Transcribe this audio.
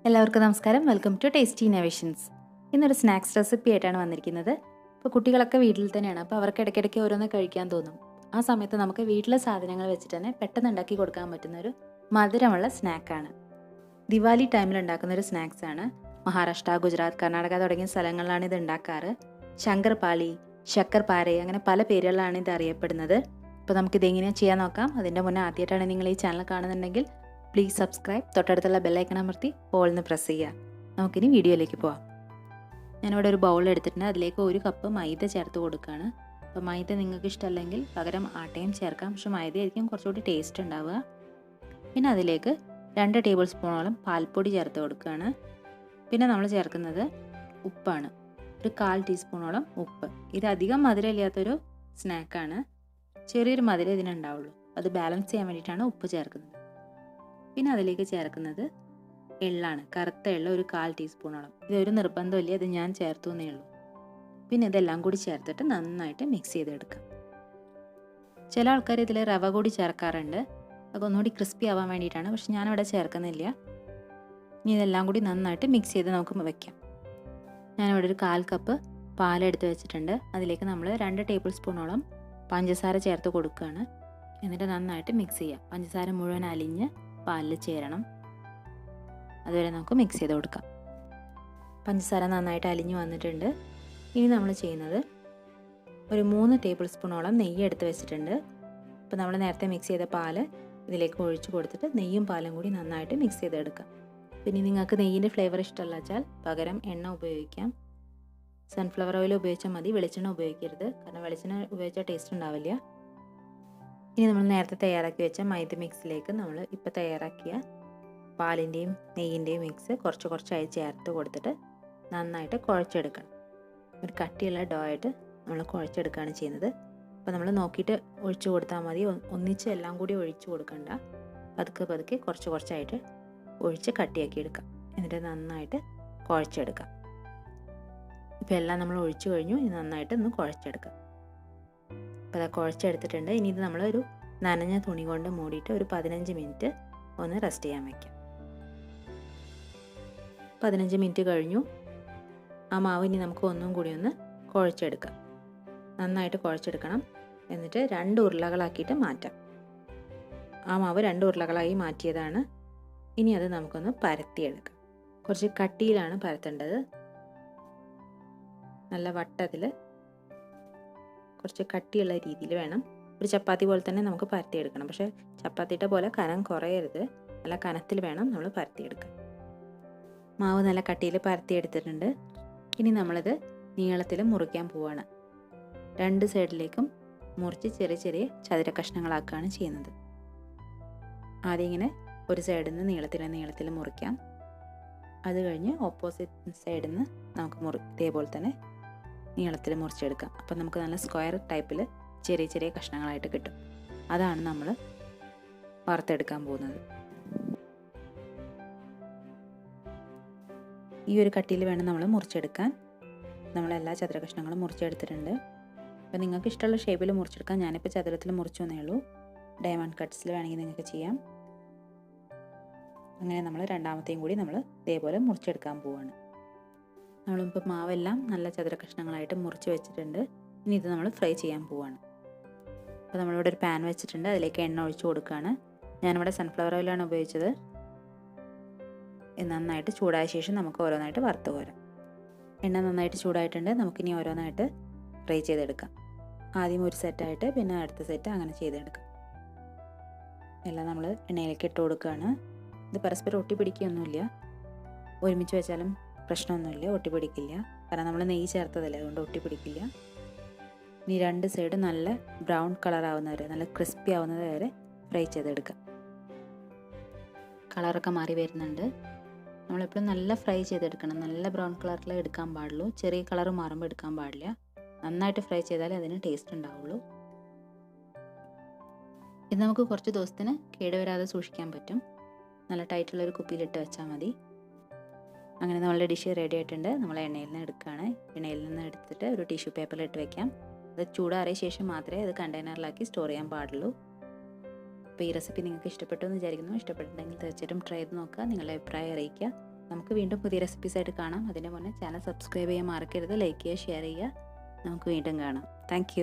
എല്ലാവർക്കും നമസ്കാരം. Welcome to tasty innovations. ഇന്നൊരു സ്നാക്സ് റെസിപ്പി ആയിട്ടാണ് വന്നിരിക്കുന്നത്. ഇപ്പോൾ കുട്ടികളൊക്കെ വീട്ടിൽ തന്നെയാണ്, അപ്പോൾ അവർക്ക് ഇടയ്ക്കിടയ്ക്ക് ഓരോന്ന് കഴിക്കാൻ തോന്നും. ആ സമയത്ത് നമുക്ക് വീട്ടിലെ സാധനങ്ങൾ വെച്ചിട്ട് തന്നെ പെട്ടെന്ന് ഉണ്ടാക്കി കൊടുക്കാൻ പറ്റുന്ന ഒരു മധുരമുള്ള സ്നാക്കാണ്. ദിവാലി ടൈമിൽ ഉണ്ടാക്കുന്ന ഒരു സ്നാക്സാണ്. മഹാരാഷ്ട്ര, ഗുജറാത്ത്, കർണാടക തുടങ്ങിയ സ്ഥലങ്ങളിലാണ് ഇത് ഉണ്ടാക്കാറ്. ശങ്കർപാളി, ഷക്കർപാര അങ്ങനെ പല പേരുകളിലാണ് ഇത് അറിയപ്പെടുന്നത്. അപ്പോൾ നമുക്കിത് എങ്ങനെയാണ് ചെയ്യാൻ നോക്കാം. അതിൻ്റെ മുന്നേ ആദ്യമായിട്ടാണ് നിങ്ങൾ ഈ ചാനൽ കാണുന്നുണ്ടെങ്കിൽ പ്ലീസ് സബ്സ്ക്രൈബ്, തൊട്ടടുത്തുള്ള ബെല്ലൈക്കൺ അമർത്തി ഓൾന്ന് പ്രസ് ചെയ്യുക. നമുക്കിനി വീഡിയോയിലേക്ക് പോവാം. ഞാനിവിടെ ഒരു ബൗൾ എടുത്തിട്ടുണ്ട്. അതിലേക്ക് 1 കപ്പ് മൈദ ചേർത്ത് കൊടുക്കുകയാണ്. അപ്പോൾ മൈദ നിങ്ങൾക്ക് ഇഷ്ടമല്ലെങ്കിൽ പകരം ആട്ടയും ചേർക്കാം, പക്ഷെ മൈദ ആയിരിക്കും കുറച്ചുകൂടി ടേസ്റ്റ് ഉണ്ടാവുക. പിന്നെ അതിലേക്ക് 2 ടേബിൾ സ്പൂണോളം പാൽപ്പൊടി ചേർത്ത് കൊടുക്കുകയാണ്. പിന്നെ നമ്മൾ ചേർക്കുന്നത് ഉപ്പാണ്, ഒരു 1/4 ടീസ്പൂണോളം ഉപ്പ്. ഇത് അധികം മധുരമില്ലാത്തൊരു സ്നാക്കാണ്, ചെറിയൊരു മധുരം ഇതിനുണ്ടാവുള്ളൂ. അത് ബാലൻസ് ചെയ്യാൻ വേണ്ടിയിട്ടാണ് ഉപ്പ് ചേർക്കുന്നത്. പിന്നെ അതിലേക്ക് ചേർക്കുന്നത് എള്ളാണ്, കറുത്ത എള്ള ഒരു 1/4 ടീസ്പൂണോളം. ഇതൊരു നിർബന്ധമില്ല, ഇത് ഞാൻ ചേർത്തു എന്നേ ഉള്ളൂ. പിന്നെ ഇതെല്ലാം കൂടി ചേർത്തിട്ട് നന്നായിട്ട് മിക്സ് ചെയ്തെടുക്കാം. ചില ആൾക്കാർ ഇതിൽ റവ കൂടി ചേർക്കാറുണ്ട്, അത് ഒന്നുകൂടി ക്രിസ്പി ആവാൻ വേണ്ടിയിട്ടാണ്, പക്ഷെ ഞാനിവിടെ ചേർക്കുന്നില്ല. ഇനി ഇതെല്ലാം കൂടി നന്നായിട്ട് മിക്സ് ചെയ്ത് നമുക്ക് വെക്കാം. ഞാനിവിടെ ഒരു 1/4 കപ്പ് പാലെടുത്ത് വെച്ചിട്ടുണ്ട്. അതിലേക്ക് നമ്മൾ 2 ടേബിൾ സ്പൂണോളം പഞ്ചസാര ചേർത്ത് കൊടുക്കുകയാണ്. എന്നിട്ട് നന്നായിട്ട് മിക്സ് ചെയ്യാം. പഞ്ചസാര മുഴുവൻ അലിഞ്ഞ് പാലിൽ ചേരണം, അതുവരെ നമുക്ക് മിക്സ് ചെയ്ത് കൊടുക്കാം. പഞ്ചസാര നന്നായിട്ട് അലിഞ്ഞ് വന്നിട്ടുണ്ട്. ഇനി നമ്മൾ ചെയ്യുന്നത് ഒരു 3 ടേബിൾ സ്പൂണോളം നെയ്യ് എടുത്ത് വെച്ചിട്ടുണ്ട്. അപ്പോൾ നമ്മൾ നേരത്തെ മിക്സ് ചെയ്ത പാല് ഇതിലേക്ക് ഒഴിച്ച് കൊടുത്തിട്ട് നെയ്യും പാലും കൂടി നന്നായിട്ട് മിക്സ് ചെയ്തെടുക്കാം. പിന്നെ നിങ്ങൾക്ക് നെയ്യിൻ്റെ ഫ്ലേവർ ഇഷ്ടമല്ല വെച്ചാൽ പകരം എണ്ണ ഉപയോഗിക്കാം. സൺഫ്ലവർ ഓയിൽ ഉപയോഗിച്ചാൽ മതി, വെളിച്ചെണ്ണ ഉപയോഗിക്കരുത്, കാരണം വെളിച്ചെണ്ണ ഉപയോഗിച്ചാൽ ടേസ്റ്റ് ഉണ്ടാവില്ല. ഇനി നമ്മൾ നേരത്തെ തയ്യാറാക്കി വെച്ച മൈദ മിക്സിലേക്ക് നമ്മൾ ഇപ്പോൾ തയ്യാറാക്കിയ പാലിൻ്റെയും നെയ്യിൻ്റെയും മിക്സ് കുറച്ച് കുറച്ചായി ചേർത്ത് കൊടുത്തിട്ട് നന്നായിട്ട് കുഴച്ചെടുക്കണം. ഒരു കട്ടിയുള്ള ഡോ ആയിട്ട് നമ്മൾ കുഴച്ചെടുക്കുകയാണ് ചെയ്യുന്നത്. അപ്പോൾ നമ്മൾ നോക്കിയിട്ട് ഒഴിച്ചു കൊടുത്താൽ മതി, ഒന്നിച്ച് എല്ലാം കൂടി ഒഴിച്ചു കൊടുക്കണ്ട. പതുക്കെ പതുക്കെ കുറച്ച് കുറച്ചായിട്ട് ഒഴിച്ച് കട്ടിയാക്കി എടുക്കാം. എന്നിട്ട് നന്നായിട്ട് കുഴച്ചെടുക്കാം. ഇപ്പോൾ എല്ലാം നമ്മൾ ഒഴിച്ചു കഴിഞ്ഞു. ഇനി നന്നായിട്ട് ഒന്ന് കുഴച്ചെടുക്കാം. അപ്പോൾ അത് കുഴച്ചെടുത്തിട്ടുണ്ട്. ഇനി ഇത് നമ്മളൊരു നനഞ്ഞ തുണി കൊണ്ട് മൂടിയിട്ട് ഒരു 15 മിനിറ്റ് ഒന്ന് റെസ്റ്റ് ചെയ്യാൻ വയ്ക്കാം. 15 മിനിറ്റ് കഴിഞ്ഞു. ആ മാവ് ഇനി നമുക്ക് ഒന്നും കൂടി ഒന്ന് കുഴച്ചെടുക്കാം. നന്നായിട്ട് കുഴച്ചെടുക്കണം. എന്നിട്ട് 2 ഉരുളകളാക്കിയിട്ട് മാറ്റാം. ആ മാവ് 2 ഉരുളകളായി മാറ്റിയതാണ്. ഇനി അത് നമുക്കൊന്ന് പരത്തിയെടുക്കാം. കുറച്ച് കട്ടിയിലാണ് പരത്തേണ്ടത്. നല്ല വട്ടത്തിൽ കുറച്ച് കട്ടിയുള്ള രീതിയിൽ വേണം. ഒരു ചപ്പാത്തി പോലെ തന്നെ നമുക്ക് പരത്തിയെടുക്കണം. പക്ഷേ ചപ്പാത്തിയുടെ പോലെ കനം കുറയരുത്, നല്ല കനത്തിൽ വേണം നമ്മൾ പരത്തിയെടുക്കാൻ. മാവ് നല്ല കട്ടിയിൽ പരത്തിയെടുത്തിട്ടുണ്ട്. ഇനി നമ്മളിത് നീളത്തിൽ മുറിക്കാൻ പോവുകയാണ്. 2 സൈഡിലേക്കും മുറിച്ച് ചെറിയ ചെറിയ ചതുര കഷ്ണങ്ങളാക്കുകയാണ് ചെയ്യുന്നത്. ആദ്യം ഇങ്ങനെ ഒരു സൈഡിൽ നിന്ന് നീളത്തിൽ മുറിക്കാം. അത് കഴിഞ്ഞ് ഓപ്പോസിറ്റ് സൈഡിൽ നിന്ന് നമുക്ക് ഇതേപോലെ തന്നെ നീളത്തിൽ മുറിച്ചെടുക്കാം. അപ്പം നമുക്ക് നല്ല സ്ക്വയർ ടൈപ്പിൽ ചെറിയ ചെറിയ കഷ്ണങ്ങളായിട്ട് കിട്ടും. അതാണ് നമ്മൾ വറുത്തെടുക്കാൻ പോകുന്നത്. ഈ ഒരു കട്ടിയിൽ വേണം നമ്മൾ മുറിച്ചെടുക്കാൻ. നമ്മളെല്ലാ ചതുര കഷ്ണങ്ങളും മുറിച്ചെടുത്തിട്ടുണ്ട്. അപ്പം നിങ്ങൾക്ക് ഇഷ്ടമുള്ള ഷേപ്പിൽ മുറിച്ചെടുക്കാം. ഞാനിപ്പോൾ ചതുരത്തിൽ മുറിച്ചു എന്നേ ഉള്ളൂ. ഡയമണ്ട് കട്ട്സിൽ വേണമെങ്കിൽ നിങ്ങൾക്ക് ചെയ്യാം. അങ്ങനെ നമ്മൾ രണ്ടാമത്തെയും കൂടി നമ്മൾ ഇതേപോലെ മുറിച്ചെടുക്കാൻ പോവുകയാണ്. നമ്മളിപ്പോൾ മാവെല്ലാം നല്ല ചതുര കഷ്ണങ്ങളായിട്ട് മുറിച്ച് വെച്ചിട്ടുണ്ട്. ഇനി ഇത് നമ്മൾ ഫ്രൈ ചെയ്യാൻ പോവുകയാണ്. അപ്പോൾ നമ്മളിവിടെ ഒരു പാൻ വെച്ചിട്ടുണ്ട്. അതിലേക്ക് എണ്ണ ഒഴിച്ച് കൊടുക്കുകയാണ്. ഞാനിവിടെ സൺഫ്ലവർ ഓയിലാണ് ഉപയോഗിച്ചത്. ഇത് നന്നായിട്ട് ചൂടായ ശേഷം നമുക്ക് ഓരോന്നായിട്ട് വറുത്ത് കോരാം. എണ്ണ നന്നായിട്ട് ചൂടായിട്ടുണ്ട്. നമുക്കിനി ഓരോന്നായിട്ട് ഫ്രൈ ചെയ്തെടുക്കാം. ആദ്യം ഒരു സെറ്റായിട്ട് പിന്നെ അടുത്ത സെറ്റ് അങ്ങനെ ചെയ്തെടുക്കാം. എല്ലാം നമ്മൾ എണ്ണയിലേക്ക് ഇട്ട് കൊടുക്കുകയാണ്. ഇത് പരസ്പരം ഒട്ടിപ്പിടിക്കുകയൊന്നുമില്ല, ഒരുമിച്ച് വെച്ചാലും പ്രശ്നമൊന്നുമില്ല, ഒട്ടിപ്പിടിക്കില്ല. കാരണം നമ്മൾ നെയ്യ് ചേർത്തതല്ലേ, അതുകൊണ്ട് ഒട്ടിപ്പിടിക്കില്ല. ഇനി 2 സൈഡ് നല്ല ബ്രൗൺ കളർ ആവുന്നവരെ, നല്ല ക്രിസ്പി ആവുന്നത് വരെ ഫ്രൈ ചെയ്തെടുക്കാം. കളറൊക്കെ മാറി വരുന്നുണ്ട്. നമ്മളെപ്പോഴും നല്ല ഫ്രൈ ചെയ്തെടുക്കണം. നല്ല ബ്രൗൺ കളറിൽ എടുക്കാൻ പാടുള്ളൂ. ചെറിയ കളർ മാറുമ്പോൾ എടുക്കാൻ പാടില്ല. നന്നായിട്ട് ഫ്രൈ ചെയ്താലേ അതിന് ടേസ്റ്റ് ഉണ്ടാവുള്ളൂ. ഇത് നമുക്ക് കുറച്ച് ദിവസത്തിന് കേടുവരാതെ സൂക്ഷിക്കാൻ പറ്റും. നല്ല ടൈറ്റുള്ളൊരു കുപ്പിയിലിട്ട് വെച്ചാൽ മതി. അങ്ങനെ നമ്മളുടെ ഡിഷ് റെഡി ആയിട്ടുണ്ട്. നമ്മൾ എണ്ണയിൽ നിന്ന് എടുക്കുകയാണ്. എണ്ണയിൽ നിന്ന് എടുത്തിട്ട് ഒരു ടിഷ്യൂ പേപ്പറിൽ ഇട്ട് വെക്കാം. അത് ചൂടാറിയ ശേഷം മാത്രമേ അത് കണ്ടെയ്നറിലാക്കി സ്റ്റോർ ചെയ്യാൻ പാടുള്ളൂ. അപ്പോൾ ഈ റെസിപ്പി നിങ്ങൾക്ക് ഇഷ്ടപ്പെട്ടു എന്ന് വിചാരിക്കുന്നു. ഇഷ്ടപ്പെട്ടിട്ടുണ്ടെങ്കിൽ തീർച്ചയായിട്ടും ട്രൈ ചെയ്ത് നോക്കുക. നിങ്ങളുടെ അഭിപ്രായം അറിയിക്കുക. നമുക്ക് വീണ്ടും പുതിയ റെസിപ്പീസായിട്ട് കാണാം. അതിന് മുന്നേ ചാനൽ സബ്സ്ക്രൈബ് ചെയ്യാൻ മറക്കരുത്. ലൈക്ക് ചെയ്യുക, ഷെയർ ചെയ്യുക. നമുക്ക് വീണ്ടും കാണാം. താങ്ക്